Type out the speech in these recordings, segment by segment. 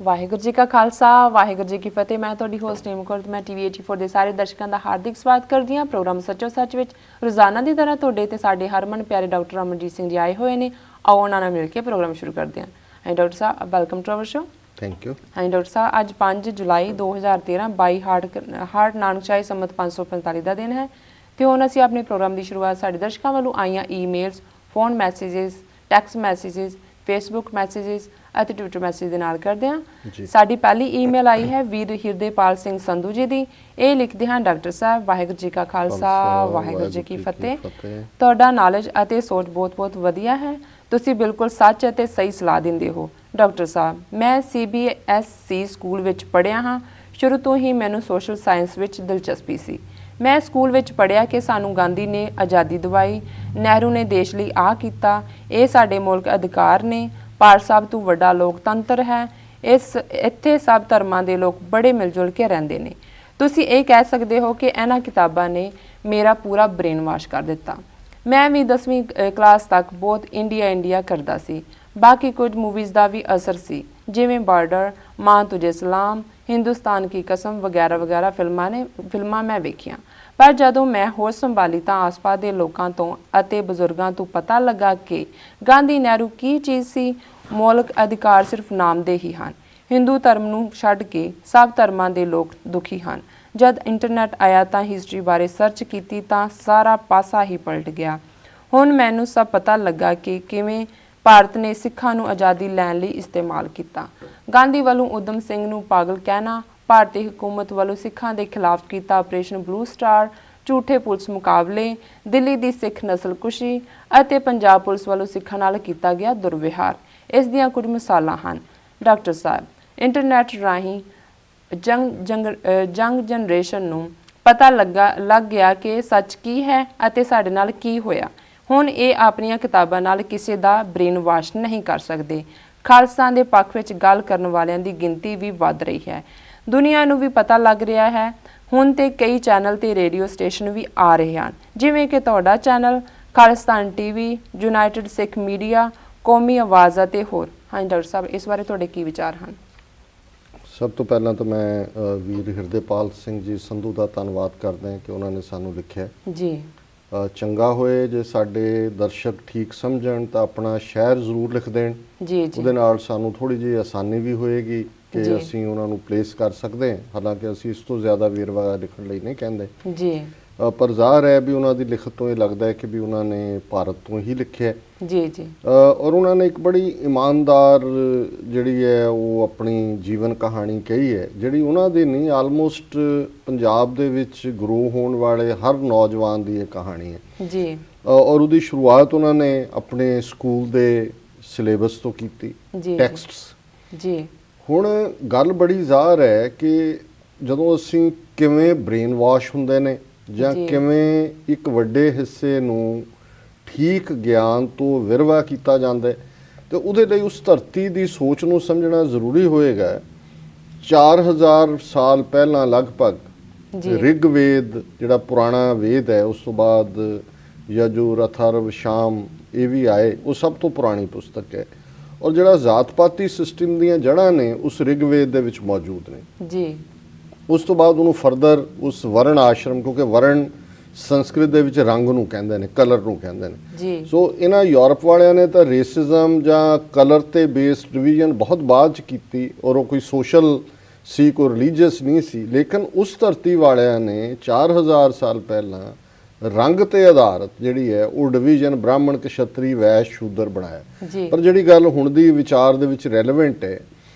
ਵਾਹਿਗੁਰੂ ਜੀ ਕਾ ਖਾਲਸਾ ਵਾਹਿਗੁਰੂ ਜੀ ਕੀ ਫਤਿਹ। ਮੈਂ ਤੁਹਾਡੀ ਹੋਸਟ ਨੇਮ ਕੌਰ ਤੇ ਮੈਂ ਟੀਵੀ 84 ਦੇ ਸਾਰੇ ਦਰਸ਼ਕਾਂ ਦਾ ਹਾਰਦਿਕ ਸਵਾਗਤ ਕਰਦੀ ਹਾਂ। ਪ੍ਰੋਗਰਾਮ ਸੱਚੋ ਸੱਚ ਵਿੱਚ ਰੋਜ਼ਾਨਾ ਦੀ ਤਰ੍ਹਾਂ ਤੁਹਾਡੇ ਤੇ ਸਾਡੇ ਹਰਮਨ ਪਿਆਰੇ ਡਾਕਟਰ ਅਮਰਜੀਤ ਸਿੰਘ ਜੀ ਆਏ ਹੋਏ ਨੇ। ਆਓ ਉਹਨਾਂ ਨਾਲ ਮਿਲ ਕੇ ਪ੍ਰੋਗਰਾਮ ਸ਼ੁਰੂ ਕਰਦੇ ਹਾਂ। ਹਾਂ ਡਾਕਟਰ ਸਾਹਿਬ, welcome to our show. Thank you. ਹਾਂ ਡਾਕਟਰ ਸਾਹਿਬ, ਅੱਜ 5 ਜੁਲਾਈ 2013 22 ਹਾਰਟ ਨਾਨਕਸ਼ਾਹੀ ਸੰਮਤ 545 ਦਾ ਦਿਨ ਹੈ ਤੇ ਹੁਣ ਅਸੀਂ ਆਪਣੇ ਪ੍ਰੋਗਰਾਮ ਦੀ ਸ਼ੁਰੂਆਤ ਸਾਡੇ ਦਰਸ਼ਕਾਂ ਵੱਲੋਂ ਆਈਆਂ emails, phone messages, text messages, Facebook messages ਅਤੇ ਟਵਿੱਟਰ ਮੈਸੇਜ ਦੇ ਨਾਲ ਕਰਦੇ ਹਾਂ। ਸਾਡੀ ਪਹਿਲੀ ਈਮੇਲ ਆਈ ਹੈ ਵੀਰ ਹਿਰਦੇਪਾਲ ਸਿੰਘ ਸੰਧੂ ਜੀ ਦੀ। ਇਹ ਲਿਖਦੇ ਹਨ, ਡਾਕਟਰ ਸਾਹਿਬ ਵਾਹਿਗੁਰੂ ਜੀ ਕਾ ਖਾਲਸਾ ਵਾਹਿਗੁਰੂ ਜੀ ਕੀ ਫਤਿਹ। ਤੁਹਾਡਾ ਨੌਲੇਜ ਅਤੇ ਸੋਚ ਬਹੁਤ ਵਧੀਆ ਹੈ। ਤੁਸੀਂ ਬਿਲਕੁਲ ਸੱਚ ਅਤੇ ਸਹੀ ਸਲਾਹ ਦਿੰਦੇ ਹੋ। ਡਾਕਟਰ ਸਾਹਿਬ, ਮੈਂ CBSE ਸਕੂਲ ਵਿੱਚ ਪੜ੍ਹਿਆ ਹਾਂ। ਸ਼ੁਰੂ ਤੋਂ ਹੀ ਮੈਨੂੰ ਸੋਸ਼ਲ ਸਾਇੰਸ ਵਿੱਚ ਦਿਲਚਸਪੀ ਸੀ। ਮੈਂ ਸਕੂਲ ਵਿੱਚ ਪੜ੍ਹਿਆ ਕਿ ਸਾਨੂੰ ਗਾਂਧੀ ਨੇ ਆਜ਼ਾਦੀ ਦਿਵਾਈ, ਨਹਿਰੂ ਨੇ ਦੇਸ਼ ਲਈ ਆਹ ਕੀਤਾ, ਇਹ ਸਾਡੇ ਮੁਲਕ ਅਧਿਕਾਰ ਨੇ, ਭਾਰਤ ਸਭ ਤੋਂ ਵੱਡਾ ਲੋਕਤੰਤਰ ਹੈ, ਇੱਥੇ ਸਭ ਧਰਮਾਂ ਦੇ ਲੋਕ ਬੜੇ ਮਿਲ ਜੁਲ ਕੇ ਰਹਿੰਦੇ ਨੇ। ਤੁਸੀਂ ਇਹ ਕਹਿ ਸਕਦੇ ਹੋ ਕਿ ਇਹਨਾਂ ਕਿਤਾਬਾਂ ਨੇ ਮੇਰਾ ਪੂਰਾ ਬ੍ਰੇਨ ਵਾਸ਼ ਕਰ ਦਿੱਤਾ। ਮੈਂ ਵੀ 10ਵੀਂ ਕਲਾਸ ਤੱਕ ਬਹੁਤ ਇੰਡੀਆ ਕਰਦਾ ਸੀ। ਬਾਕੀ ਕੁਝ ਮੂਵੀਜ਼ ਦਾ ਵੀ ਅਸਰ ਸੀ, ਜਿਵੇਂ ਬਾਰਡਰ, ਮਾਂ ਤੁਝੇ ਸਲਾਮ, ਹਿੰਦੁਸਤਾਨ ਕੀ ਕਸਮ ਵਗੈਰਾ ਫਿਲਮਾਂ ਮੈਂ ਵੇਖੀਆਂ। ਪਰ ਜਦੋਂ ਮੈਂ ਹੋਸ਼ ਸੰਭਾਲੀ ਤਾਂ ਆਸ-ਪਾਸ ਦੇ ਲੋਕਾਂ ਤੋਂ ਅਤੇ ਬਜ਼ੁਰਗਾਂ ਤੋਂ ਪਤਾ ਲੱਗਾ ਕਿ ਗਾਂਧੀ ਨਹਿਰੂ ਕੀ ਚੀਜ਼ ਸੀ। ਮੌਲਿਕ ਅਧਿਕਾਰ ਸਿਰਫ ਨਾਮ ਦੇ ਹੀ ਹਨ। ਹਿੰਦੂ ਧਰਮ ਨੂੰ ਛੱਡ ਕੇ ਸਭ ਧਰਮਾਂ ਦੇ ਲੋਕ ਦੁਖੀ ਹਨ। ਜਦ ਇੰਟਰਨੈਟ ਆਇਆ ਤਾਂ ਹਿਸਟਰੀ ਬਾਰੇ ਸਰਚ ਕੀਤੀ ਤਾਂ ਸਾਰਾ ਪਾਸਾ ਹੀ ਪਲਟ ਗਿਆ। ਹੁਣ ਮੈਨੂੰ ਸਭ ਪਤਾ ਲੱਗਾ ਕਿ ਕਿਵੇਂ ਭਾਰਤ ਨੇ ਸਿੱਖਾਂ ਨੂੰ ਆਜ਼ਾਦੀ ਲੈਣ ਲਈ ਇਸਤੇਮਾਲ ਕੀਤਾ। ਗਾਂਧੀ ਵੱਲੋਂ ਊਧਮ ਸਿੰਘ ਨੂੰ ਪਾਗਲ ਕਹਿਣਾ, ਭਾਰਤੀ ਹਕੂਮਤ ਵੱਲੋਂ ਸਿੱਖਾਂ ਦੇ ਖਿਲਾਫ ਕੀਤਾ ਆਪਰੇਸ਼ਨ ਬਲੂ ਸਟਾਰ, ਝੂਠੇ ਪੁਲਿਸ ਮੁਕਾਬਲੇ, ਦਿੱਲੀ ਦੀ ਸਿੱਖ ਨਸਲਕੁਸ਼ੀ ਅਤੇ ਪੰਜਾਬ ਪੁਲਿਸ ਵੱਲੋਂ ਸਿੱਖਾਂ ਨਾਲ ਕੀਤਾ ਗਿਆ ਦੁਰਵਿਹਾਰ ਇਸ ਦੀਆਂ ਕੁਝ ਮਿਸਾਲਾਂ ਹਨ। ਡਾਕਟਰ ਸਾਹਿਬ, ਇੰਟਰਨੈਟ ਰਾਹੀਂ ਜੰਗ ਜਨਰੇਸ਼ਨ ਨੂੰ ਪਤਾ ਲੱਗ ਗਿਆ ਕਿ ਸੱਚ ਕੀ ਹੈ ਅਤੇ ਸਾਡੇ ਨਾਲ ਕੀ ਹੋਇਆ। ਹੁਣ ਇਹ ਆਪਣੀਆਂ ਕਿਤਾਬਾਂ ਨਾਲ ਕਿਸੇ ਦਾ ਬ੍ਰੇਨ ਵਾਸ਼ ਨਹੀਂ ਕਰ ਸਕਦੇ। ਖਾਲਸਾ ਦੇ ਪੱਖ ਵਿੱਚ ਗੱਲ ਕਰਨ ਵਾਲਿਆਂ ਦੀ ਗਿਣਤੀ ਵੀ ਵੱਧ ਰਹੀ ਹੈ। ਦੁਨੀਆ ਨੂੰ ਵੀ ਪਤਾ ਲੱਗ ਰਿਹਾ ਹੈ। ਹੁਣ ਤੇ ਕਈ ਚੈਨਲ ਤੇ ਰੇਡੀਓ ਸਟੇਸ਼ਨ ਵੀ ਆ ਰਹੇ ਹਨ, ਜਿਵੇਂ ਕਿ ਤੁਹਾਡਾ ਚੈਨਲ, ਖਾਲਿਸਤਾਨ TV, ਯੂਨਾਈਟਿਡ ਸਿੱਖ ਮੀਡੀਆ, ਕੌਮੀ ਆਵਾਜ਼ ਅਤੇ ਹੋਰ। ਹਾਂਜੀ ਡਾਕਟਰ ਸਾਹਿਬ, ਇਸ ਬਾਰੇ ਤੁਹਾਡੇ ਕੀ ਵਿਚਾਰ ਹਨ? ਸਭ ਤੋਂ ਪਹਿਲਾਂ ਤਾਂ ਮੈਂ ਵੀਰ ਹਿਰਦੇਪਾਲ ਸਿੰਘ ਜੀ ਸੰਧੂ ਦਾ ਧੰਨਵਾਦ ਕਰਦਾ ਕਿ ਉਹਨਾਂ ਨੇ ਸਾਨੂੰ ਲਿਖਿਆ ਜੀ। ਚੰਗਾ ਹੋਏ ਜੇ ਸਾਡੇ ਦਰਸ਼ਕ ਠੀਕ ਸਮਝਣ ਤਾਂ ਆਪਣਾ ਸ਼ਹਿਰ ਜ਼ਰੂਰ ਲਿਖ ਦੇਣ ਜੀ। ਉਹਦੇ ਨਾਲ ਸਾਨੂੰ ਥੋੜੀ ਜਿਹੀ ਆਸਾਨੀ ਵੀ ਹੋਏਗੀ ਕਿ ਅਸੀਂ ਉਹਨਾਂ ਨੂੰ ਪਲੇਸ ਕਰ ਸਕਦੇ ਹਾਂ। ਹਾਲਾਂਕਿ ਅਸੀਂ ਇਸ ਤੋਂ ਜ਼ਿਆਦਾ ਵੇਰਵਾ ਲਿਖਣ ਲਈ ਨਹੀਂ ਕਹਿੰਦੇ ਜੀ, ਪਰ ਜ਼ਾਹਰ ਹੈ ਵੀ ਉਹਨਾਂ ਦੀ ਲਿਖਤ ਤੋਂ ਇਹ ਲੱਗਦਾ ਹੈ ਕਿ ਵੀ ਉਹਨਾਂ ਨੇ ਭਾਰਤ ਤੋਂ ਹੀ ਲਿਖਿਆ ਜੀ। ਔਰ ਉਹਨਾਂ ਨੇ ਇੱਕ ਬੜੀ ਇਮਾਨਦਾਰ ਜਿਹੜੀ ਹੈ ਉਹ ਆਪਣੀ ਜੀਵਨ ਕਹਾਣੀ ਕਹੀ ਹੈ, ਜਿਹੜੀ ਉਹਨਾਂ ਦੀ ਨਹੀਂ, ਆਲਮੋਸਟ ਪੰਜਾਬ ਦੇ ਵਿੱਚ ਗਰੋ ਹੋਣ ਵਾਲੇ ਹਰ ਨੌਜਵਾਨ ਦੀ ਇਹ ਕਹਾਣੀ ਹੈ ਜੀ। ਔਰ ਉਹਦੀ ਸ਼ੁਰੂਆਤ ਉਹਨਾਂ ਨੇ ਆਪਣੇ ਸਕੂਲ ਦੇ ਸਿਲੇਬਸ ਤੋਂ ਕੀਤੀ, ਟੈਕਸਟਸ ਜੀ। ਹੁਣ ਗੱਲ ਬੜੀ ਜ਼ਾਹਰ ਹੈ ਕਿ ਜਦੋਂ ਅਸੀਂ ਕਿਵੇਂ ਬ੍ਰੇਨ ਵਾਸ਼ ਹੁੰਦੇ ਨੇ ਜਾਂ ਕਿਵੇਂ ਇੱਕ ਵੱਡੇ ਹਿੱਸੇ ਨੂੰ ਠੀਕ ਗਿਆਨ ਤੋਂ ਵਿਰਵਾ ਕੀਤਾ ਜਾਂਦਾ ਹੈ, ਤੇ ਉਹਦੇ ਲਈ ਉਸ ਧਰਤੀ ਦੀ ਸੋਚ ਨੂੰ ਸਮਝਣਾ ਜ਼ਰੂਰੀ ਹੋਏਗਾ। 4000 ਸਾਲ ਪਹਿਲਾਂ ਲਗਭਗ ਰਿਗਵੇਦ ਜਿਹੜਾ ਪੁਰਾਣਾ ਵੇਦ ਹੈ, ਉਸ ਤੋਂ ਬਾਅਦ ਯਜੁਰ, ਅਥਰਵ, ਸ਼ਾਮ ਇਹ ਵੀ ਆਏ, ਉਹ ਸਭ ਤੋਂ ਪੁਰਾਣੀ ਪੁਸਤਕ ਹੈ। ਔਰ ਜਿਹੜਾ ਜ਼ਾਤ-ਪਾਤੀ ਸਿਸਟਮ ਦੀਆਂ ਜੜ੍ਹਾਂ ਨੇ ਉਸ ਰਿਗਵੇਦ ਦੇ ਵਿੱਚ ਮੌਜੂਦ ਨੇ ਜੀ। ਉਸ ਤੋਂ ਬਾਅਦ ਉਹਨੂੰ ਫਰਦਰ ਉਸ ਵਰਣ ਆਸ਼ਰਮ, ਕਿਉਂਕਿ ਵਰਣ ਸੰਸਕ੍ਰਿਤ ਦੇ ਵਿੱਚ ਰੰਗ ਨੂੰ ਕਹਿੰਦੇ ਨੇ, ਕਲਰ ਨੂੰ ਕਹਿੰਦੇ ਨੇ ਜੀ। ਸੋ ਇਹਨਾਂ ਯੂਰਪ ਵਾਲਿਆਂ ਨੇ ਤਾਂ ਰੇਸਿਜ਼ਮ ਜਾਂ ਕਲਰ ਤੇ ਬੇਸਡ ਡਿਵੀਜ਼ਨ ਬਹੁਤ ਬਾਅਦ 'ਚ ਕੀਤੀ, ਔਰ ਉਹ ਕੋਈ ਸੋਸ਼ਲ ਸੀ, ਕੋਈ ਰਿਲੀਜੀਅਸ ਨਹੀਂ ਸੀ। ਲੇਕਿਨ ਉਸ ਧਰਤੀ ਵਾਲਿਆਂ ਨੇ 4000 ਸਾਲ ਪਹਿਲਾਂ ਰੰਗ ਤੇ ਆਧਾਰਿਤ ਜਿਹੜੀ ਹੈ ਉਹ ਡਿਵੀਜ਼ਨ ਬ੍ਰਾਹਮਣ, ਕਸ਼ਤਰੀ, ਵੈਸ਼, ਸ਼ੂਦਰ ਬਣਾਇਆ। ਪਰ ਜਿਹੜੀ ਗੱਲ ਹੁਣ ਦੀ ਵਿਚਾਰ ਦੇ ਵਿੱਚ ਰੈਲੇਵੈਂਟ ਹੈ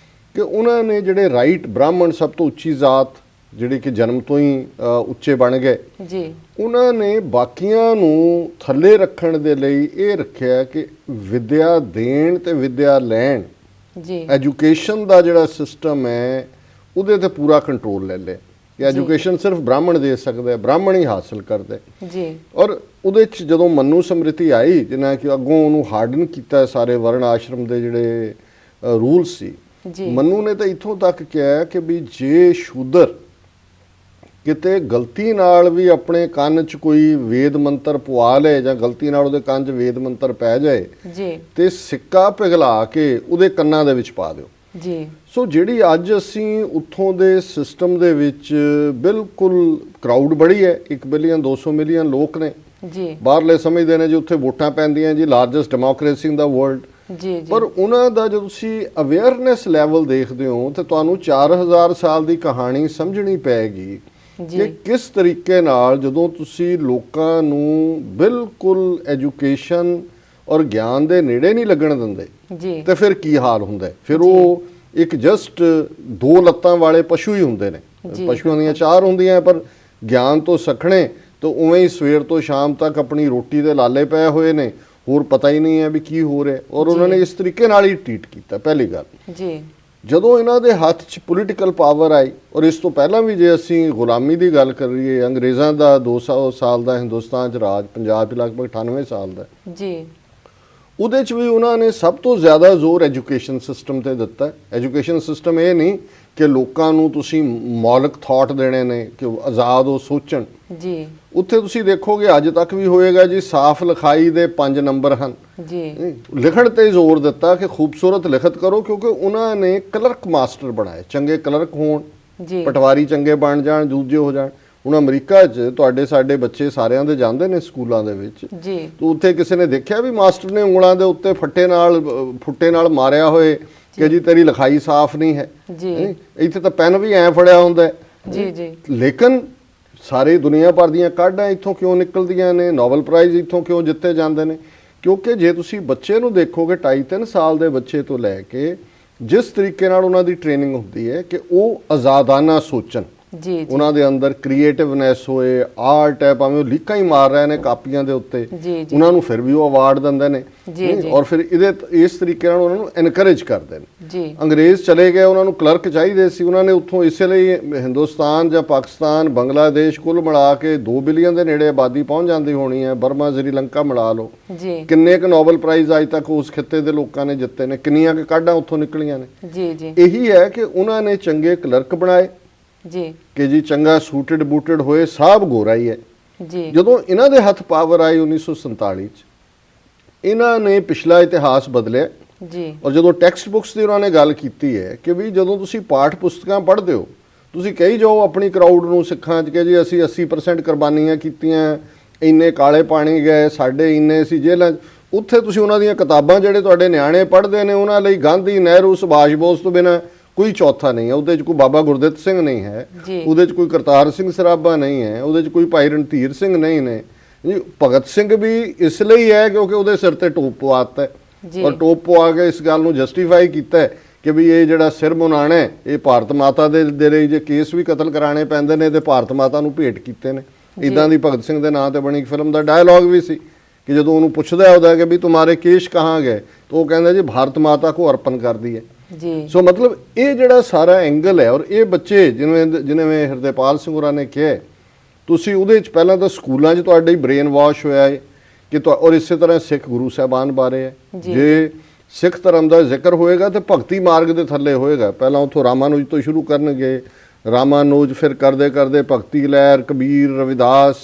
ਕਿ ਉਹਨਾਂ ਨੇ ਜਿਹੜੇ ਰਾਈਟ, ਬ੍ਰਾਹਮਣ ਸਭ ਤੋਂ ਉੱਚੀ ਜ਼ਾਤ ਜਿਹੜੀ ਕਿ ਜਨਮ ਤੋਂ ਹੀ ਉੱਚੇ ਬਣ ਗਏ ਜੀ, ਉਹਨਾਂ ਨੇ ਬਾਕੀਆਂ ਨੂੰ ਥੱਲੇ ਰੱਖਣ ਦੇ ਲਈ ਇਹ ਰੱਖਿਆ ਕਿ ਵਿੱਦਿਆ ਦੇਣ ਤੇ ਵਿੱਦਿਆ ਲੈਣ ਜੀ, ਐਜੂਕੇਸ਼ਨ ਦਾ ਜਿਹੜਾ ਸਿਸਟਮ ਹੈ ਉਹਦੇ ਤੇ ਪੂਰਾ ਕੰਟਰੋਲ ਲੈ ਲਿਆ ਕਿ ਐਜੂਕੇਸ਼ਨ ਸਿਰਫ ਬ੍ਰਾਹਮਣ ਦੇ ਸਕਦਾ ਹੈ, ਬ੍ਰਾਹਮਣ ਹੀ ਹਾਸਲ ਕਰਦੇ ਜੀ। ਔਰ ਉਹਦੇ 'ਚ ਜਦੋਂ ਮਨੂ ਸਮ੍ਰਿਤੀ ਆਈ, ਜਿਹਨਾਂ ਕਿ ਅੱਗੋਂ ਉਹਨੂੰ ਹਾਰਡਨ ਕੀਤਾ ਸਾਰੇ ਵਰਣ ਆਸ਼ਰਮ ਦੇ ਜਿਹੜੇ ਰੂਲ ਸੀ, ਮਨੂ ਨੇ ਤਾਂ ਇੱਥੋਂ ਤੱਕ ਕਿਹਾ ਕਿ ਵੀ ਜੇ ਸ਼ੂਦਰ ਕਿਤੇ ਗਲਤੀ ਨਾਲ ਵੀ ਆਪਣੇ ਕੰਨ 'ਚ ਕੋਈ ਵੇਦ ਮੰਤਰ ਪਵਾ ਲਏ ਜਾਂ ਗਲਤੀ ਨਾਲ ਉਹਦੇ ਕੰਨ 'ਚ ਵੇਦ ਮੰਤਰ ਪੈ ਜਾਏ ਤੇ ਸਿੱਕਾ ਪਿਘਲਾ ਕੇ ਉਹਦੇ ਕੰਨਾਂ ਦੇ ਵਿੱਚ ਪਾ ਦਿਓ। ਜੀ। ਸੋ ਜਿਹੜੀ ਅੱਜ ਅਸੀਂ ਉੱਥੋਂ ਦੇ ਸਿਸਟਮ ਦੇ ਵਿੱਚ ਬਿਲਕੁਲ ਕਰਾਊਡ ਬੜੀ ਹੈ, 1 ਬਿਲੀਅਨ 200 ਮਿਲੀਅਨ ਲੋਕ ਨੇ ਜੀ। ਬਾਹਰਲੇ ਸਮਝਦੇ ਨੇ ਜੀ ਉੱਥੇ ਵੋਟਾਂ ਪੈਂਦੀਆਂ ਜੀ, ਲਾਰਜੈਸਟ ਡੈਮੋਕ੍ਰੇਸੀ ਇਨ ਦਾ ਵਰਲਡ। ਜੀ। ਪਰ ਉਹਨਾਂ ਦਾ ਜਦੋਂ ਤੁਸੀਂ ਅਵੇਅਰਨੈਸ ਲੈਵਲ ਦੇਖਦੇ ਹੋ ਤੇ ਤੁਹਾਨੂੰ 4000 ਸਾਲ ਦੀ ਕਹਾਣੀ ਸਮਝਣੀ ਪਏਗੀ ਕਿ ਕਿਸ ਤਰੀਕੇ ਨਾਲ ਜਦੋਂ ਤੁਸੀਂ ਲੋਕਾਂ ਨੂੰ ਬਿਲਕੁਲ ਐਜੂਕੇਸ਼ਨ ਔਰ ਗਿਆਨ ਦੇ ਨੇੜੇ ਨਹੀਂ ਲੱਗਣ ਦਿੰਦੇ ਤੇ ਫਿਰ ਕੀ ਹਾਲ ਹੁੰਦਾ ਹੈ। ਫਿਰ ਉਹ ਇੱਕ ਜਸਟ 2 ਲੱਤਾਂ ਵਾਲੇ ਪਸ਼ੂ ਹੀ ਹੁੰਦੇ ਨੇ। ਪਸ਼ੂਆਂ ਦੀਆਂ 4 ਹੁੰਦੀਆਂ ਪਰ ਗਿਆਨ ਤੋਂ ਸਖਣੇ ਤਾਂ ਉਵੇਂ ਹੀ ਸਵੇਰ ਤੋਂ ਸ਼ਾਮ ਤੱਕ ਆਪਣੀ ਰੋਟੀ ਦੇ ਲਾਲੇ ਪਏ ਹੋਏ ਨੇ, ਹੋਰ ਪਤਾ ਹੀ ਨਹੀਂ ਹੈ ਵੀ ਕੀ ਹੋ ਰਿਹਾ। ਔਰ ਉਹਨਾਂ ਨੇ ਇਸ ਤਰੀਕੇ ਨਾਲ ਹੀ ਟ੍ਰੀਟ ਕੀਤਾ। ਪਹਿਲੀ ਗੱਲ ਜੀ, ਜਦੋਂ ਇਹਨਾਂ ਦੇ ਹੱਥ 'ਚ ਪੋਲੀਟੀਕਲ ਪਾਵਰ ਆਈ, ਔਰ ਇਸ ਤੋਂ ਪਹਿਲਾਂ ਵੀ ਜੇ ਅਸੀਂ ਗੁਲਾਮੀ ਦੀ ਗੱਲ ਕਰੀਏ, ਅੰਗਰੇਜ਼ਾਂ ਦਾ 200 ਸਾਲ ਦਾ ਹਿੰਦੁਸਤਾਨ 'ਚ ਰਾਜ, ਪੰਜਾਬ 'ਚ ਲਗਭਗ 98 ਸਾਲ ਦਾ ਜੀ, ਉਹਦੇ 'ਚ ਵੀ ਉਹਨਾਂ ਨੇ ਸਭ ਤੋਂ ਜ਼ਿਆਦਾ ਜ਼ੋਰ ਐਜੂਕੇਸ਼ਨ ਸਿਸਟਮ ਤੇ ਦਿੱਤਾ। ਐਜੂਕੇਸ਼ਨ ਸਿਸਟਮ ਇਹ ਨਹੀਂ ਕਿ ਲੋਕਾਂ ਨੂੰ ਤੁਸੀਂ ਮੌਲਿਕ ਥਾਟ ਦੇਣੇ ਨੇ ਕਿ ਆਜ਼ਾਦ ਹੋ ਸੋਚਣ ਜੀ। ਉੱਥੇ ਤੁਸੀਂ ਦੇਖੋਗੇ ਅੱਜ ਤੱਕ ਵੀ ਹੋਏਗਾ ਜੀ, ਸਾਫ਼ ਲਿਖਾਈ ਦੇ 5 ਨੰਬਰ ਹਨ ਜੀ। ਲਿਖਣ ਤੇ ਜ਼ੋਰ ਦਿੱਤਾ ਕਿ ਖੂਬਸੂਰਤ ਲਿਖਤ ਕਰੋ, ਕਿਉਂਕਿ ਉਹਨਾਂ ਨੇ ਕਲਰਕ ਮਾਸਟਰ ਬਣਾਏ, ਚੰਗੇ ਕਲਰਕ ਹੋਣ ਜੀ, ਪਟਵਾਰੀ ਚੰਗੇ ਬਣ ਜਾਣ, ਦੂਜੇ ਹੋ ਜਾਣ। ਹੁਣ ਅਮਰੀਕਾ 'ਚ ਤੁਹਾਡੇ ਸਾਡੇ ਬੱਚੇ ਸਾਰਿਆਂ ਦੇ ਜਾਂਦੇ ਨੇ ਸਕੂਲਾਂ ਦੇ ਵਿੱਚ ਜੀ, ਤੇ ਉੱਥੇ ਕਿਸੇ ਨੇ ਦੇਖਿਆ ਵੀ ਮਾਸਟਰ ਨੇ ਉਂਗਲਾਂ ਦੇ ਉੱਤੇ ਫੁੱਟੇ ਨਾਲ ਮਾਰਿਆ ਹੋਏ ਕਿ ਜੀ ਤੇਰੀ ਲਿਖਾਈ ਸਾਫ਼ ਨਹੀਂ ਹੈ ਜੀ। ਇੱਥੇ ਤਾਂ ਪੈਨ ਵੀ ਐਂ ਫੜਿਆ ਹੁੰਦਾ ਜੀ ਜੀ। ਲੇਕਿਨ ਸਾਰੀ ਦੁਨੀਆ ਭਰ ਦੀਆਂ ਕਾਢਾਂ ਇੱਥੋਂ ਕਿਉਂ ਨਿਕਲਦੀਆਂ ਨੇ, ਨੋਬਲ ਪ੍ਰਾਈਜ਼ ਇੱਥੋਂ ਕਿਉਂ ਜਿੱਤੇ ਜਾਂਦੇ ਨੇ? ਕਿਉਂਕਿ ਜੇ ਤੁਸੀਂ ਬੱਚੇ ਨੂੰ ਦੇਖੋਗੇ 2.5-3 ਸਾਲ ਦੇ ਬੱਚੇ ਤੋਂ ਲੈ ਕੇ ਜਿਸ ਤਰੀਕੇ ਨਾਲ ਉਹਨਾਂ ਦੀ ਟ੍ਰੇਨਿੰਗ ਹੁੰਦੀ ਹੈ ਕਿ ਉਹ ਆਜ਼ਾਦਾਨਾ ਸੋਚਣ ਜੀ, ਉਹਨਾਂ ਦੇ ਅੰਦਰ ਕ੍ਰੀਏਟਿਵਨੈਸ ਹੋਏ, ਆਰਟ ਹੈ, ਭਾਵੇਂ ਉਹ ਲੀਕਾਂ ਹੀ ਮਾਰ ਰਹੇ ਨੇ ਕਾਪੀਆਂ ਦੇ ਉੱਤੇ, ਉਹਨਾਂ ਨੂੰ ਫਿਰ ਵੀ ਉਹ ਅਵਾਰਡ ਦਿੰਦੇ ਨੇ ਔਰ ਫਿਰ ਇਸ ਤਰੀਕੇ ਨਾਲ ਉਹਨਾਂ ਨੂੰ ਐਨਕਰੇਜ ਕਰਦੇ ਨੇ ਜੀ। ਅੰਗਰੇਜ਼ ਚਲੇ ਗਏ, ਉਹਨਾਂ ਨੂੰ ਕਲਰਕ ਚਾਹੀਦੇ ਸੀ, ਉਹਨਾਂ ਨੇ ਉੱਥੋਂ ਇਸੇ ਲਈ ਹਿੰਦੁਸਤਾਨ ਜਾਂ ਪਾਕਿਸਤਾਨ, ਬੰਗਲਾਦੇਸ਼ ਕੁੱਲ ਮਿਲਾ ਕੇ 2 ਬਿਲੀਅਨ ਦੇ ਨੇੜੇ ਆਬਾਦੀ ਪਹੁੰਚ ਜਾਂਦੀ ਹੋਣੀ ਹੈ, ਬਰਮਾ, ਸ੍ਰੀਲੰਕਾ ਮਿਲਾ ਲਓ, ਕਿੰਨੇ ਕੁ ਨੋਬਲ ਪ੍ਰਾਈਜ਼ ਅੱਜ ਤੱਕ ਉਸ ਖਿੱਤੇ ਦੇ ਲੋਕਾਂ ਨੇ ਜਿੱਤੇ ਨੇ, ਕਿੰਨੀਆਂ ਕੁ ਕਾਢਾਂ ਉੱਥੋਂ ਨਿਕਲੀਆਂ ਨੇ ਜੀ। ਇਹੀ ਹੈ ਕਿ ਉਹਨਾਂ ਨੇ ਚੰਗੇ ਕਲਰਕ ਬਣਾਏ ਜੀ ਕਿ ਜੀ ਚੰਗਾ ਸੂਟਡ ਬੂਟਡ ਹੋਏ, ਸਾਬ ਗੋਰਾ ਹੀ ਹੈ ਜੀ। ਜਦੋਂ ਇਹਨਾਂ ਦੇ ਹੱਥ ਪਾਵਰ ਆਈ 1947 ਚ, ਇਹਨਾਂ ਨੇ ਪਿਛਲਾ ਇਤਿਹਾਸ ਬਦਲਿਆ ਜੀ। ਔਰ ਜਦੋਂ ਟੈਕਸਟ ਬੁੱਕਸ ਦੀ ਉਹਨਾਂ ਨੇ ਗੱਲ ਕੀਤੀ ਹੈ ਕਿ ਵੀ ਜਦੋਂ ਤੁਸੀਂ ਪਾਠ ਪੁਸਤਕਾਂ ਪੜ੍ਹਦੇ ਹੋ, ਤੁਸੀਂ ਕਹੀ ਜਾਓ ਆਪਣੀ ਕਰਾਊਡ ਨੂੰ, ਸਿੱਖਾਂ 'ਚ ਕਿ ਜੀ ਅਸੀਂ 80% ਕੁਰਬਾਨੀਆਂ ਕੀਤੀਆਂ, ਇੰਨੇ ਕਾਲੇ ਪਾਣੀ ਗਏ, ਸਾਡੇ ਇੰਨੇ ਸੀ ਜੇਲ੍ਹਾਂ 'ਚ। ਉੱਥੇ ਤੁਸੀਂ ਉਹਨਾਂ ਦੀਆਂ ਕਿਤਾਬਾਂ ਜਿਹੜੇ ਤੁਹਾਡੇ ਨਿਆਣੇ ਪੜ੍ਹਦੇ ਨੇ, ਉਹਨਾਂ ਲਈ ਗਾਂਧੀ, ਨਹਿਰੂ, ਸੁਭਾਸ਼ ਬੋਸ ਤੋਂ ਬਿਨਾਂ ਕੋਈ ਚੌਥਾ ਨਹੀਂ ਹੈ। ਉਹਦੇ 'ਚ ਕੋਈ ਬਾਬਾ ਗੁਰਦਿੱਤ ਸਿੰਘ ਨਹੀਂ ਹੈ, ਉਹਦੇ 'ਚ ਕੋਈ ਕਰਤਾਰ ਸਿੰਘ ਸਰਾਭਾ ਨਹੀਂ ਹੈ, ਉਹਦੇ 'ਚ ਕੋਈ ਭਾਈ ਰਣਧੀਰ ਸਿੰਘ ਨਹੀਂ ਨੇ ਜੀ। ਭਗਤ ਸਿੰਘ ਵੀ ਇਸ ਲਈ ਹੈ ਕਿਉਂਕਿ ਉਹਦੇ ਸਿਰ ਤੇ ਟੋਪ ਪਵਾਤਾ ਔਰ ਟੋਪ ਪਵਾ ਕੇ ਇਸ ਗੱਲ ਨੂੰ ਜਸਟੀਫਾਈ ਕੀਤਾ ਕਿ ਵੀ ਇਹ ਜਿਹੜਾ ਸਿਰ ਮੁਨਾਣਾ ਹੈ, ਇਹ ਭਾਰਤ ਮਾਤਾ ਦੇ ਲਈ ਜੇ ਕੇਸ ਵੀ ਕਤਲ ਕਰਾਣੇ ਪੈਂਦੇ ਨੇ ਤੇ ਭਾਰਤ ਮਾਤਾ ਨੂੰ ਭੇਟ ਕੀਤੇ ਨੇ। ਇਦਾਂ ਦੀ ਭਗਤ ਸਿੰਘ ਦੇ ਨਾਂ ਤੇ ਬਣੀ ਫਿਲਮ ਦਾ ਡਾਇਲੌਗ ਵੀ ਸੀ ਕਿ ਜਦੋਂ ਉਹਨੂੰ ਪੁੱਛਦਾ ਉਹਦਾ ਕਿ ਵੀ ਤੁਹਾਡੇ ਕੇਸ਼ ਕਹਾਂ ਗਏ, ਤਾਂ ਉਹ ਕਹਿੰਦਾ ਜੀ ਭਾਰਤ ਮਾਤਾ ਕੋ ਅਰਪਣ ਕਰਦੀ ਹੈ ਜੀ। ਸੋ ਮਤਲਬ ਇਹ ਜਿਹੜਾ ਸਾਰਾ ਐਂਗਲ ਹੈ, ਔਰ ਇਹ ਬੱਚੇ ਜਿਵੇਂ ਹਿਰਦੇਪਾਲ ਸਿੰਘ ਹੋਰਾਂ ਨੇ ਕਿਹਾ, ਤੁਸੀਂ ਉਹਦੇ 'ਚ ਪਹਿਲਾਂ ਤਾਂ ਸਕੂਲਾਂ 'ਚ ਤੁਹਾਡੇ ਬ੍ਰੇਨ ਵਾਸ਼ ਹੋਇਆ ਹੈ ਕਿ ਔਰ ਇਸੇ ਤਰ੍ਹਾਂ ਸਿੱਖ ਗੁਰੂ ਸਾਹਿਬਾਨ ਬਾਰੇ ਹੈ। ਜੇ ਸਿੱਖ ਧਰਮ ਦਾ ਜ਼ਿਕਰ ਹੋਏਗਾ ਤੇ ਭਗਤੀ ਮਾਰਗ ਦੇ ਥੱਲੇ ਹੋਏਗਾ। ਪਹਿਲਾਂ ਉੱਥੋਂ ਰਾਮਾਨੁਜ ਤੋਂ ਸ਼ੁਰੂ ਕਰਨਗੇ, ਰਾਮਾਨੁਜ ਫਿਰ ਕਰਦੇ ਕਰਦੇ ਭਗਤੀ ਲਹਿਰ, ਕਬੀਰ, ਰਵਿਦਾਸ,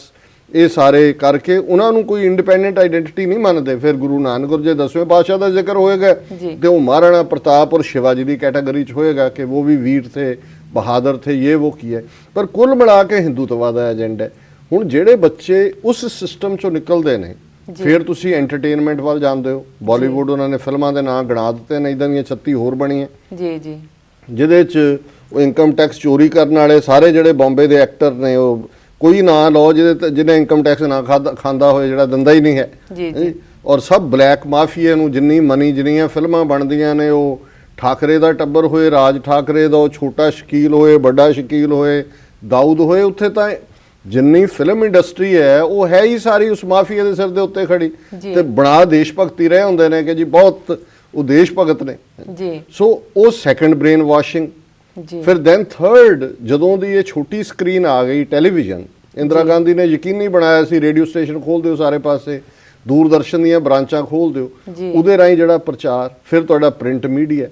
ਇਹ ਸਾਰੇ ਕਰਕੇ ਉਹਨਾਂ ਨੂੰ ਕੋਈ ਇੰਡੀਪੈਂਡੈਂਟ ਆਈਡੈਂਟੀਟੀ ਨਹੀਂ ਮੰਨਦੇ। ਫਿਰ ਗੁਰੂ ਨਾਨਕ ਜੇ 10ਵੇਂ ਪਾਤਸ਼ਾਹ ਦਾ ਜ਼ਿਕਰ ਹੋਏਗਾ ਤੇ ਉਹ ਮਹਾਰਾਣਾ ਪ੍ਰਤਾਪ ਔਰ ਸ਼ਿਵਾਜੀ ਦੀ ਕੈਟਾਗਰੀ 'ਚ ਹੋਏਗਾ ਕਿ ਉਹ ਵੀ ਵੀਰ ਥੇ, ਬਹਾਦਰ ਥੇ, ਇਹ ਉਹ ਕੀ ਹੈ। ਪਰ ਕੁੱਲ ਮਿਲਾ ਕੇ ਹਿੰਦੂਤਵਾ ਦਾ ਏਜੰਡਾ ਹੈ। ਹੁਣ ਜਿਹੜੇ ਬੱਚੇ ਉਸ ਸਿਸਟਮ 'ਚੋਂ ਨਿਕਲਦੇ ਨੇ, ਫਿਰ ਤੁਸੀਂ ਐਂਟਰਟੇਨਮੈਂਟ ਵੱਲ ਜਾਂਦੇ ਹੋ। ਬਾਲੀਵੁੱਡ ਉਹਨਾਂ ਨੇ ਫਿਲਮਾਂ ਦੇ ਨਾਂ ਗਿਣਾ ਦਿੱਤੇ ਨੇ, ਇੱਦਾਂ ਦੀਆਂ 36 ਹੋਰ ਬਣੀਆਂ ਜੀ ਜਿਹਦੇ 'ਚ ਉਹ ਇਨਕਮ ਟੈਕਸ ਚੋਰੀ ਕਰਨ ਵਾਲੇ ਸਾਰੇ ਜਿਹੜੇ ਬੰਬੇ ਦੇ ਐਕਟਰ ਨੇ, ਉਹ ਕੋਈ ਨਾਂ ਲਓ ਜਿਹਨੇ ਇਨਕਮ ਟੈਕਸ ਨਾ ਖਾਂਦਾ ਹੋਏ, ਜਿਹੜਾ ਦਿੰਦਾ ਹੀ ਨਹੀਂ ਹੈ ਜੀ। ਔਰ ਸਭ ਬਲੈਕ ਮਾਫੀਆ ਨੂੰ ਜਿੰਨੀ ਮਨੀ, ਜਿੰਨੀਆਂ ਫਿਲਮਾਂ ਬਣਦੀਆਂ ਨੇ, ਉਹ ਠਾਕਰੇ ਦਾ ਟੱਬਰ ਹੋਏ, ਰਾਜ ਠਾਕਰੇ ਦਾ, ਉਹ ਛੋਟਾ ਸ਼ਕੀਲ ਹੋਏ, ਵੱਡਾ ਸ਼ਕੀਲ ਹੋਏ, ਦਾਊਦ ਹੋਏ, ਉੱਥੇ ਤਾਂ ਜਿੰਨੀ ਫਿਲਮ ਇੰਡਸਟਰੀ ਹੈ ਉਹ ਹੈ ਹੀ ਸਾਰੀ ਉਸ ਮਾਫੀਆ ਦੇ ਸਿਰ ਦੇ ਉੱਤੇ ਖੜੀ। ਤੇ ਬਣਾ ਦੇਸ਼ ਭਗਤੀ ਰਹੇ ਹੁੰਦੇ ਨੇ ਕਿ ਜੀ ਬਹੁਤ ਉਹ ਦੇਸ਼ ਭਗਤ ਨੇ ਜੀ। ਸੋ ਉਹ ਸੈਕੰਡ ਬ੍ਰੇਨ ਵਾਸ਼ਿੰਗ। ਫਿਰ ਦੈਨ ਥਰਡ, ਜਦੋਂ ਦੀ ਇਹ ਛੋਟੀ ਸਕਰੀਨ ਆ ਗਈ, ਟੈਲੀਵਿਜ਼ਨ, ਇੰਦਰਾ ਗਾਂਧੀ ਨੇ ਯਕੀਨੀ ਬਣਾਇਆ ਸੀ ਰੇਡੀਓ ਸਟੇਸ਼ਨ ਖੋਲ ਦਿਓ ਸਾਰੇ ਪਾਸੇ, ਦੂਰਦਰਸ਼ਨ ਦੀਆਂ ਬ੍ਰਾਂਚਾਂ ਖੋਲ ਦਿਓ, ਉਹਦੇ ਰਾਹੀਂ ਜਿਹੜਾ ਪ੍ਰਚਾਰ, ਫਿਰ ਤੁਹਾਡਾ ਪ੍ਰਿੰਟ ਮੀਡੀਆ।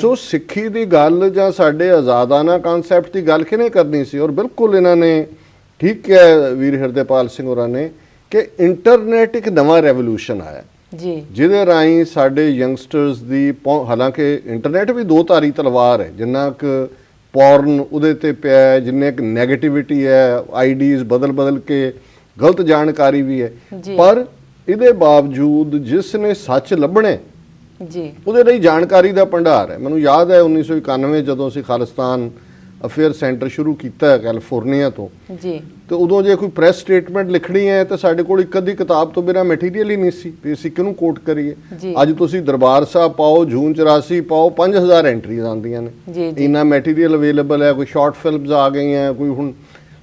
ਸੋ ਸਿੱਖੀ ਦੀ ਗੱਲ ਜਾਂ ਸਾਡੇ ਆਜ਼ਾਦਾਨਾ ਕਨਸੈਪਟ ਦੀ ਗੱਲ ਕਿਹਨੇ ਕਰਨੀ ਸੀ? ਔਰ ਬਿਲਕੁਲ ਇਹਨਾਂ ਨੇ ਠੀਕ ਕਿਹਾ ਵੀਰ ਹਿਰਦੇਪਾਲ ਸਿੰਘ ਹੋਰਾਂ ਨੇ ਕਿ ਇੰਟਰਨੈਟ ਇੱਕ ਨਵਾਂ ਰੈਵੋਲੂਸ਼ਨ ਆਇਆ। ਜੀ ਜਿਹਦੇ ਰਾਹੀਂ ਸਾਡੇ ਯੰਗਸਟਰਸ ਦੀ ਹਾਲਾਂਕਿ ਇੰਟਰਨੈਟ ਵੀ ਦੋ ਧਾਰੀ ਤਲਵਾਰ ਹੈ, ਜਿੰਨਾ ਕੁ ਪੌਰਨ ਉਹਦੇ ਤੇ ਪਿਆ ਹੈ, ਜਿੰਨੇ ਕੁ ਨੈਗੇਟਿਵਿਟੀ ਹੈ, ਆਈਡੀਜ਼ ਬਦਲ ਕੇ ਗਲਤ ਜਾਣਕਾਰੀ ਵੀ ਹੈ, ਪਰ ਇਹਦੇ ਬਾਵਜੂਦ ਜਿਸ ਨੇ ਸੱਚ ਲੱਭਣਾ ਜੀ ਉਹਦੇ ਲਈ ਜਾਣਕਾਰੀ ਦਾ ਭੰਡਾਰ ਹੈ। ਮੈਨੂੰ ਯਾਦ ਹੈ 1991 ਜਦੋਂ ਅਸੀਂ ਖਾਲਿਸਤਾਨ ਅਫੇਅਰ ਸੈਂਟਰ ਸ਼ੁਰੂ ਕੀਤਾ ਹੈ ਕੈਲੀਫੋਰਨੀਆ ਤੋਂ ਜੀ, ਤੇ ਉਦੋਂ ਜੇ ਕੋਈ ਪ੍ਰੈਸ ਸਟੇਟਮੈਂਟ ਲਿਖਣੀ ਹੈ ਤਾਂ ਸਾਡੇ ਕੋਲ ਇੱਕ ਅੱਧੀ ਕਿਤਾਬ ਤੋਂ ਬਿਨਾਂ ਮਟੀਰੀਅਲ ਹੀ ਨਹੀਂ ਸੀ ਵੀ ਅਸੀਂ ਕਿਹਨੂੰ ਕੋਟ ਕਰੀਏ। ਅੱਜ ਤੁਸੀਂ ਦਰਬਾਰ ਸਾਹਿਬ ਪਾਓ, ਜੂਨ 84 ਪਾਓ, 5000 ਐਂਟਰੀਜ਼ ਆਉਂਦੀਆਂ ਨੇ, ਇੰਨਾ ਮਟੀਰੀਅਲ ਅਵੇਲੇਬਲ ਹੈ। ਕੋਈ ਸ਼ਾਰਟ ਫਿਲਮਸ ਆ ਗਈਆਂ, ਕੋਈ ਹੁਣ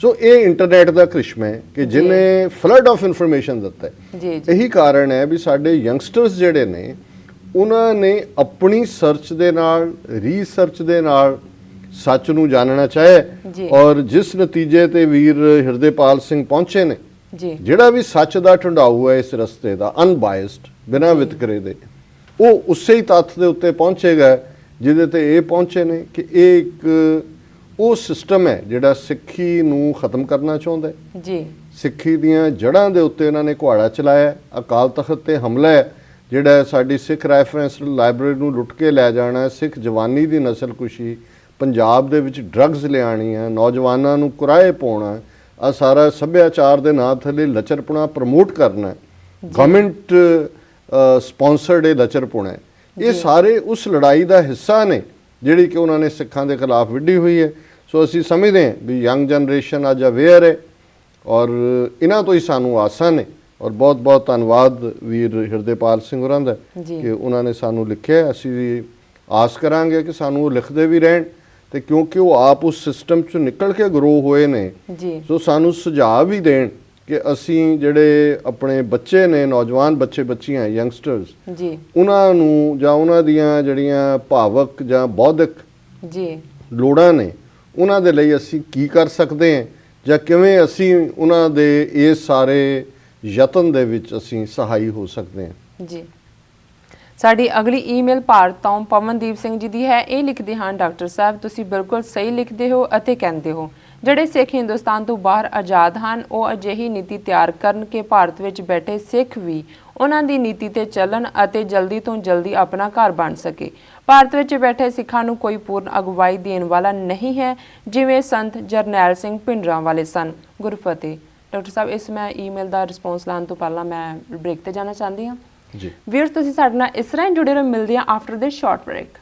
ਸੋ ਇਹ ਇੰਟਰਨੈਟ ਦਾ ਕ੍ਰਿਸ਼ਮਾ ਹੈ ਕਿ ਜਿਹਨੇ ਫਲੱਡ ਆਫ ਇਨਫੋਰਮੇਸ਼ਨ ਦਿੱਤਾ ਹੈ। ਇਹੀ ਕਾਰਨ ਹੈ ਵੀ ਸਾਡੇ ਯੰਗਸਟਰਸ ਜਿਹੜੇ ਨੇ ਉਹਨਾਂ ਨੇ ਆਪਣੀ ਸਰਚ ਦੇ ਨਾਲ, ਰੀਸਰਚ ਦੇ ਨਾਲ ਸੱਚ ਨੂੰ ਜਾਣਨਾ ਚਾਹਿਆ ਔਰ ਜਿਸ ਨਤੀਜੇ ਤੇ ਵੀਰ ਹਿਰਦੇਪਾਲ ਸਿੰਘ ਪਹੁੰਚੇ ਨੇ, ਜਿਹੜਾ ਵੀ ਸੱਚ ਦਾ ਢੰਡਾਊ ਹੈ ਇਸ ਰਸਤੇ ਦਾ, ਅਨਬਾਇਸਡ, ਬਿਨਾਂ ਵਿਤਕਰੇ ਦੇ, ਉਹ ਉਸੇ ਹੀ ਤੱਥ ਦੇ ਉੱਤੇ ਪਹੁੰਚੇਗਾ ਜਿਹਦੇ ਤੇ ਇਹ ਪਹੁੰਚੇ ਨੇ ਕਿ ਇਹ ਇੱਕ ਉਹ ਸਿਸਟਮ ਹੈ ਜਿਹੜਾ ਸਿੱਖੀ ਨੂੰ ਖਤਮ ਕਰਨਾ ਚਾਹੁੰਦਾ ਹੈ ਜੀ। ਸਿੱਖੀ ਦੀਆਂ ਜੜ੍ਹਾਂ ਦੇ ਉੱਤੇ ਇਹਨਾਂ ਨੇ ਕੁਹਾੜਾ ਚਲਾਇਆ। ਅਕਾਲ ਤਖਤ ਤੇ ਹਮਲਾ ਹੈ ਜਿਹੜਾ ਸਾਡੀ ਸਿੱਖ ਰੈਫਰੈਂਸ ਲਾਇਬ੍ਰੇਰੀ ਨੂੰ ਲੁੱਟ ਕੇ ਲੈ ਜਾਣਾ, ਸਿੱਖ ਜਵਾਨੀ ਦੀ ਨਸਲਕੁਸ਼ੀ, ਪੰਜਾਬ ਦੇ ਵਿੱਚ ਡਰੱਗਸ ਲਿਆਉਣੀ ਹੈ, ਨੌਜਵਾਨਾਂ ਨੂੰ ਕੁਰਾਏ ਪਾਉਣਾ, ਆ ਸਾਰਾ ਸੱਭਿਆਚਾਰ ਦੇ ਨਾਂ ਥੱਲੇ ਲਚਰਪੁਣਾ ਪ੍ਰਮੋਟ ਕਰਨਾ, ਗਵਰਨਮੈਂਟ ਸਪਾਂਸਰਡ ਇਹ ਲਚਰਪੁਣਾ, ਇਹ ਸਾਰੇ ਉਸ ਲੜਾਈ ਦਾ ਹਿੱਸਾ ਨੇ ਜਿਹੜੀ ਕਿ ਉਹਨਾਂ ਨੇ ਸਿੱਖਾਂ ਦੇ ਖਿਲਾਫ ਵਿੱਢੀ ਹੋਈ ਹੈ। ਸੋ ਅਸੀਂ ਸਮਝਦੇ ਹਾਂ ਵੀ ਯੰਗ ਜਨਰੇਸ਼ਨ ਅੱਜ ਅਵੇਅਰ ਹੈ ਔਰ ਇਹਨਾਂ ਤੋਂ ਹੀ ਸਾਨੂੰ ਆਸਾਂ ਨੇ। ਔਰ ਬਹੁਤ ਬਹੁਤ ਧੰਨਵਾਦ ਵੀਰ ਹਿਰਦੇਪਾਲ ਸਿੰਘ ਹੋਰਾਂ ਦਾ ਕਿ ਉਹਨਾਂ ਨੇ ਸਾਨੂੰ ਲਿਖਿਆ। ਅਸੀਂ ਵੀ ਆਸ ਕਰਾਂਗੇ ਕਿ ਸਾਨੂੰ ਉਹ ਲਿਖਦੇ ਵੀ ਰਹਿਣ, ਤੇ ਕਿਉਂਕਿ ਉਹ ਆਪ ਉਸ ਸਿਸਟਮ 'ਚੋਂ ਨਿਕਲ ਕੇ ਗਰੋ ਹੋਏ ਨੇ, ਸੋ ਸਾਨੂੰ ਸੁਝਾਅ ਵੀ ਦੇਣ ਕਿ ਅਸੀਂ ਜਿਹੜੇ ਆਪਣੇ ਬੱਚੇ ਨੇ, ਨੌਜਵਾਨ ਬੱਚੇ ਬੱਚੀਆਂ, ਯੰਗਸਟਰਸ, ਉਹਨਾਂ ਨੂੰ ਜਾਂ ਉਹਨਾਂ ਦੀਆਂ ਜਿਹੜੀਆਂ ਭਾਵਕ ਜਾਂ ਬੌਧਿਕ ਲੋੜਾਂ ਨੇ ਉਹਨਾਂ ਦੇ ਲਈ ਅਸੀਂ ਕੀ ਕਰ ਸਕਦੇ ਹਾਂ ਜਾਂ ਕਿਵੇਂ ਅਸੀਂ ਉਹਨਾਂ ਦੇ ਇਸ ਸਾਰੇ ਯਤਨ ਦੇ ਵਿੱਚ ਅਸੀਂ ਸਹਾਈ ਹੋ ਸਕਦੇ ਹਾਂ ਜੀ। ਸਾਡੀ ਅਗਲੀ ਈਮੇਲ ਭਾਰਤ ਤੋਂ ਪਵਨਦੀਪ ਸਿੰਘ ਜੀ ਦੀ ਹੈ। ਇਹ ਲਿਖਦੇ ਹਨ, ਡਾਕਟਰ ਸਾਹਿਬ ਤੁਸੀਂ ਬਿਲਕੁਲ ਸਹੀ ਲਿਖਦੇ ਹੋ ਅਤੇ ਕਹਿੰਦੇ ਹੋ ਜਿਹੜੇ ਸਿੱਖ ਹਿੰਦੁਸਤਾਨ ਤੋਂ ਬਾਹਰ ਆਜ਼ਾਦ ਹਨ ਉਹ ਅਜਿਹੀ ਨੀਤੀ ਤਿਆਰ ਕਰਨ ਕਿ ਭਾਰਤ ਵਿੱਚ ਬੈਠੇ ਸਿੱਖ ਵੀ ਉਹਨਾਂ ਦੀ ਨੀਤੀ ਤੇ ਚੱਲਣ ਅਤੇ ਜਲਦੀ ਤੋਂ ਜਲਦੀ ਆਪਣਾ ਘਰ ਬਣ ਸਕੇ। ਭਾਰਤ ਵਿੱਚ ਬੈਠੇ ਸਿੱਖਾਂ ਨੂੰ ਕੋਈ ਪੂਰਨ ਅਗਵਾਈ ਦੇਣ ਵਾਲਾ ਨਹੀਂ ਹੈ ਜਿਵੇਂ ਸੰਤ ਜਰਨੈਲ ਸਿੰਘ ਭਿੰਡਰਾਂ ਵਾਲੇ ਸਨ। ਗੁਰਫਤਿਹ। ਡਾਕਟਰ ਸਾਹਿਬ, ਇਸ ਮੈਂ ਈਮੇਲ ਦਾ ਰਿਸਪੌਂਸ ਲਾਉਣ ਤੋਂ ਪਹਿਲਾਂ ਮੈਂ ਬ੍ਰੇਕ ਤੇ ਜਾਣਾ ਚਾਹੁੰਦੀ ਹਾਂ ਜੀ। ਵੀਅਰਸ ਤੁਸੀਂ ਸਾਡੇ ਨਾਲ ਇਸ ਤਰ੍ਹਾਂ ਹੀ ਜੁੜੇ ਰਹੋ, ਮਿਲਦੇ ਹਾਂ ਆਫਟਰ ਦਿਸ ਸ਼ਾਰਟ ਬ੍ਰੇਕ।